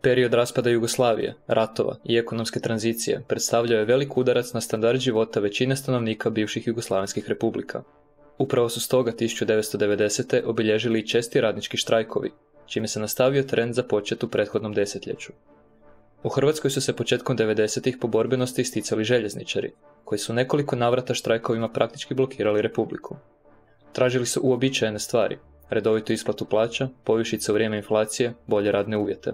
Period raspada Jugoslavije, ratova i ekonomske tranzicije predstavljao je velik udarac na standard života većine stanovnika bivših jugoslavenskih republika. Upravo su stoga 1990. obilježili i česti radnički štrajkovi, čime se nastavio trend započet u prethodnom desetljeću. U Hrvatskoj su se početkom 90-ih po borbenosti isticali željezničari, koji su nekoliko navrata štrajkovima praktički blokirali republiku. Tražili su uobičajene stvari, redovitu isplatu plaća, povišice u vrijeme inflacije, bolje radne uvjete.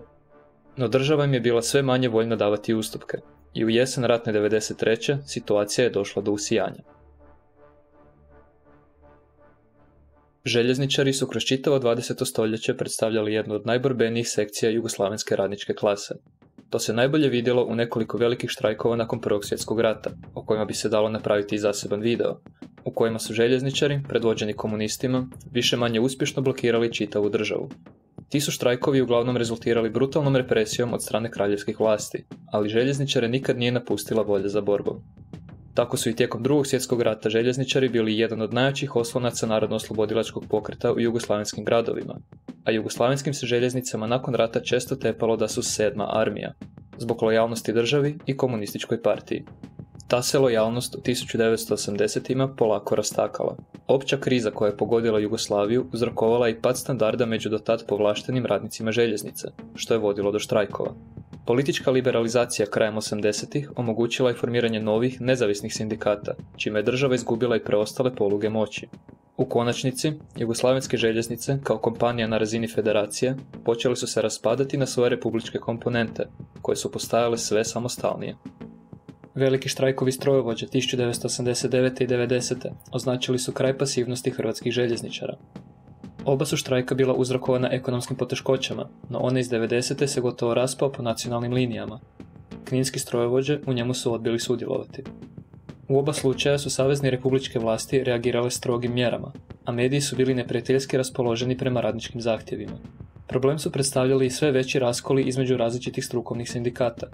No država im je bila sve manje voljna davati ustupke i u jesen ratne 93. situacija je došla do usijanja. Željezničari su kroz čitavo 20. stoljeće predstavljali jednu od najborbenijih sekcija jugoslavenske radničke klase. To se najbolje vidjelo u nekoliko velikih štrajkova nakon Prvog svjetskog rata, o kojima bi se dalo napraviti i zaseban video, u kojima su željezničari, predvođeni komunistima, više manje uspješno blokirali čitavu državu. Ti su štrajkovi uglavnom rezultirali brutalnom represijom od strane kraljevskih vlasti, ali željezničare nikad nije napustila volja za borbom. Tako su i tijekom Drugog svjetskog rata željezničari bili jedan od najjačih oslonaca narodno-oslobodilačkog pokreta u jugoslavenskim gradovima, a jugoslavenskim se željeznicama nakon rata često tepalo da su 7. armija, zbog lojalnosti državi i komunističkoj partiji. Ta se lojalnost u 1980-ima polako rastakala. Opća kriza koja je pogodila Jugoslaviju uzrokovala i pad standarda među dotad povlaštenim radnicima željeznice, što je vodilo do štrajkova. Politička liberalizacija krajem 80-ih omogućila je formiranje novih, nezavisnih sindikata, čime je država izgubila i preostale poluge moći. U konačnici, jugoslavenske željeznice, kao kompanija na razini federacije, počeli su se raspadati na svoje republičke komponente, koje su postajale sve samostalnije. Veliki štrajkovi strojovođa 1989. i 90. označili su kraj pasivnosti hrvatskih željezničara. Oba su štrajka bila uzrokovana ekonomskim poteškoćama, no one iz 90. se gotovo raspao po nacionalnim linijama. Kninski strojovođe u njemu su odbili sudjelovati. U oba slučaja su savezne republičke vlasti reagirale strogim mjerama, a mediji su bili neprijateljski raspoloženi prema radničkim zahtjevima. Problem su predstavljali i sve veći raskoli između različitih strukovnih sindikata.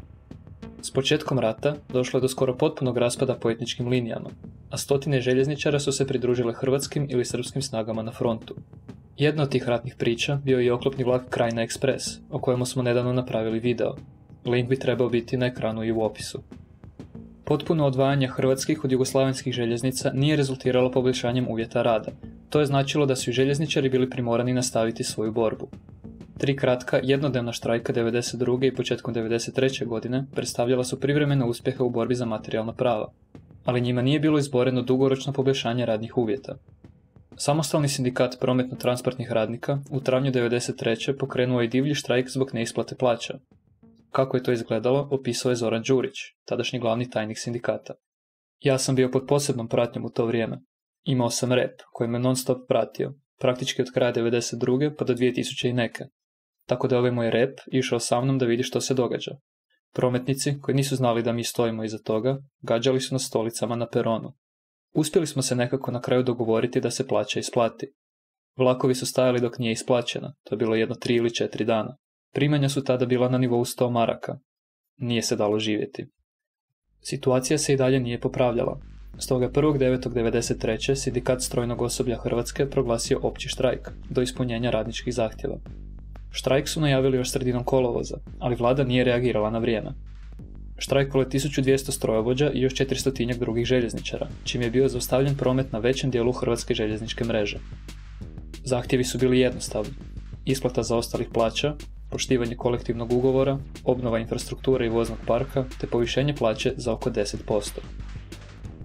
S početkom rata došlo je do skoro potpunog raspada po etničkim linijama, a stotine željezničara su se pridružile hrvatskim ili srpskim snagama na frontu. Jedna od tih ratnih priča bio je i oklopni vlak Krajina Ekspres, o kojemu smo nedavno napravili video. Link bi trebao biti na ekranu i u opisu. Potpuno odvajanje hrvatskih od jugoslavenskih željeznica nije rezultiralo poboljšanjem uvjeta rada. To je značilo da su i željezničari bili primorani nastaviti svoju borbu. 3 kratka jednodnevna štrajka 92. i početkom 93. godine predstavljala su privremene uspjehe u borbi za materijalna prava, ali njima nije bilo izboreno dugoročno poboljšanje radnih uvjeta. Samostalni sindikat prometno-transportnih radnika u travnju 93. pokrenuo je divlji štrajk zbog neisplate plaća. Kako je to izgledalo, opisao je Zoran Đurić, tadašnji glavni tajnik sindikata. Ja sam bio pod posebnom pratnjom u to vrijeme. Imao sam rep koji me non stop pratio, praktički od kraja 92. pa do 2000 i neke. Tako da ovaj moj rep išao sa mnom da vidi što se događa. Prometnici, koji nisu znali da mi stojimo iza toga, gađali su na stolicama na peronu. Uspjeli smo se nekako na kraju dogovoriti da se plaća isplati. Vlakovi su stajali dok nije isplaćena, to je bilo jedno 3 ili 4 dana. Primanja su tada bila na nivou 100 maraka. Nije se dalo živjeti. Situacija se i dalje nije popravljala. Stoga 1.9.93. sindikat strojnog osoblja Hrvatske proglasio opći štrajk, do ispunjenja radničkih zahtjeva. Štrajk su najavili još sredinom kolovoza, ali vlada nije reagirala na vrijeme. Štrajkalo je 1200 strojovođa i još 400 drugih željezničara, čim je bio zaustavljen promet na većem dijelu hrvatske željezničke mreže. Zahtjevi su bili jednostavni: isplata zaostalih plaća, poštivanje kolektivnog ugovora, obnova infrastrukture i voznog parka, te povišenje plaće za oko 10%.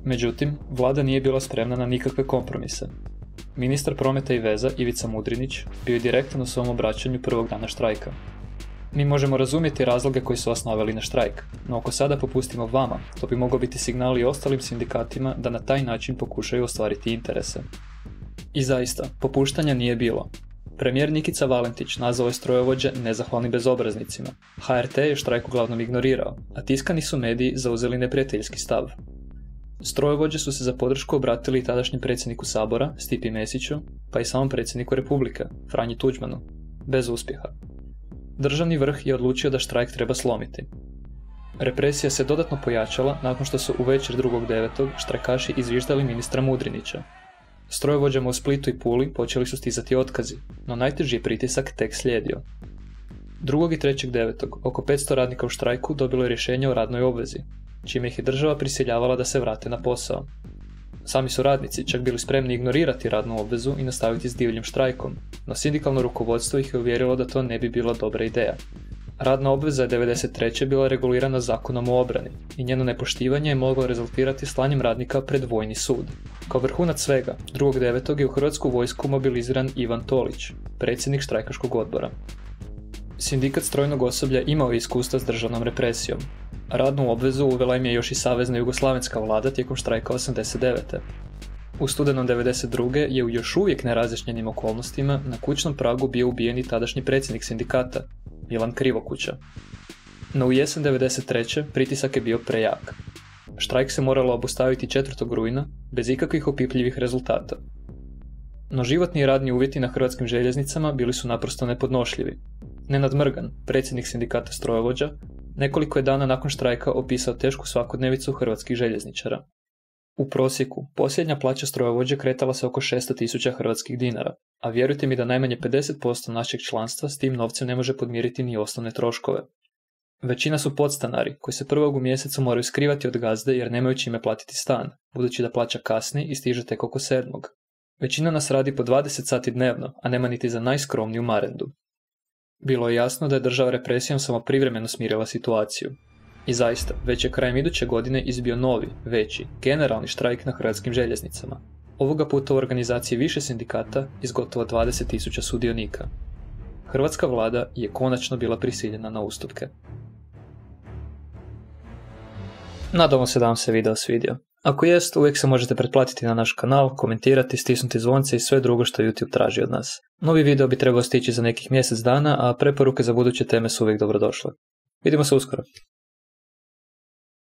Međutim, vlada nije bila spremna na nikakve kompromise. Ministar prometa i veza Ivica Mudrinić bio je direktan u svom obraćanju prvog dana štrajka. Mi možemo razumjeti razloge koji su vas naveli na štrajk, no ako sada popustimo vama, to bi mogao biti signal i ostalim sindikatima da na taj način pokušaju ostvariti interese. I zaista, popuštanja nije bilo. Premijer Nikica Valentić nazvao je strojovođe nezahvalni bezobraznicima. HRT je štrajk uglavnom ignorirao, a tiskani su mediji zauzeli neprijateljski stav. Strojovođe su se za podršku obratili i tadašnjem predsjedniku Sabora, Stipi Mesiću, pa i samom predsjedniku Republike, Franji Tuđmanu, bez uspjeha. Državni vrh je odlučio da štrajk treba slomiti. Represija se dodatno pojačala nakon što su u večer 2.9. štrajkaši izviždali ministra Mudrinića. Strojovođama u Splitu i Puli počeli su stizati otkazi, no najteži je pritisak tek slijedio. 2. i 3.9. oko 500 radnika u štrajku dobilo je rješenje o radnoj obvezi, čime ih je država prisiljavala da se vrate na posao. Sami su radnici čak bili spremni ignorirati radnu obvezu i nastaviti s divljim štrajkom, no sindikalno rukovodstvo ih je uvjerilo da to ne bi bila dobra ideja. Radna obveza je 1993. bila regulirana zakonom o obrani i njeno nepoštivanje je moglo rezultirati slanjem radnika pred vojni sud. Kao vrhunac svega, 2.9. je u Hrvatsku vojsku mobiliziran Ivan Tolić, predsjednik štrajkaškog odbora. Sindikat strojnog osoblja imao je iskustva s državnom represijom. Radnu obvezu uvela im je još i savezna jugoslavenska vlada tijekom štrajka 89. U studenom 92. je u još uvijek nerazjašnjenim okolnostima na kućnom pragu bio ubijen i tadašnji predsjednik sindikata, Milan Krivokuća. No u jesen 93. pritisak je bio prejak. Štrajk se moralo obustaviti 4. rujna bez ikakvih opipljivih rezultata. No životni i radni uvjeti na hrvatskim željeznicama bili su naprosto nepodnošljivi. Nenad Mrgan, predsjednik sindikata strojovođa, nekoliko je dana nakon štrajka opisao tešku svakodnevicu hrvatskih željezničara. U prosjeku, posljednja plaća strojovođe kretala se oko 600.000 hrvatskih dinara, a vjerujte mi da najmanje 50% našeg članstva s tim novcem ne može podmiriti ni osnovne troškove. Većina su podstanari, koji se prvog u mjesecu moraju skrivati od gazde jer nemaju čime platiti stan, budući da plaća kasni i stiže tek oko 7. Većina nas radi po 20 sati dnevno, a nema niti za najskromniju marendu. Bilo je jasno da je država represijom samo privremeno smirila situaciju. I zaista, već je krajem iduće godine izbio novi, veći, generalni štrajk na hrvatskim željeznicama. Ovoga puta u organizaciji više sindikata iz gotovo 20.000 sudionika. Hrvatska vlada je konačno bila prisiljena na ustupke. Nadamo se da vam se video svidio. Ako jest, uvijek se možete pretplatiti na naš kanal, komentirati, stisnuti zvonce i sve drugo što YouTube traži od nas. Novi video bi trebao stići za nekih mjesec dana, a preporuke za buduće teme su uvijek dobrodošle. Vidimo se uskoro.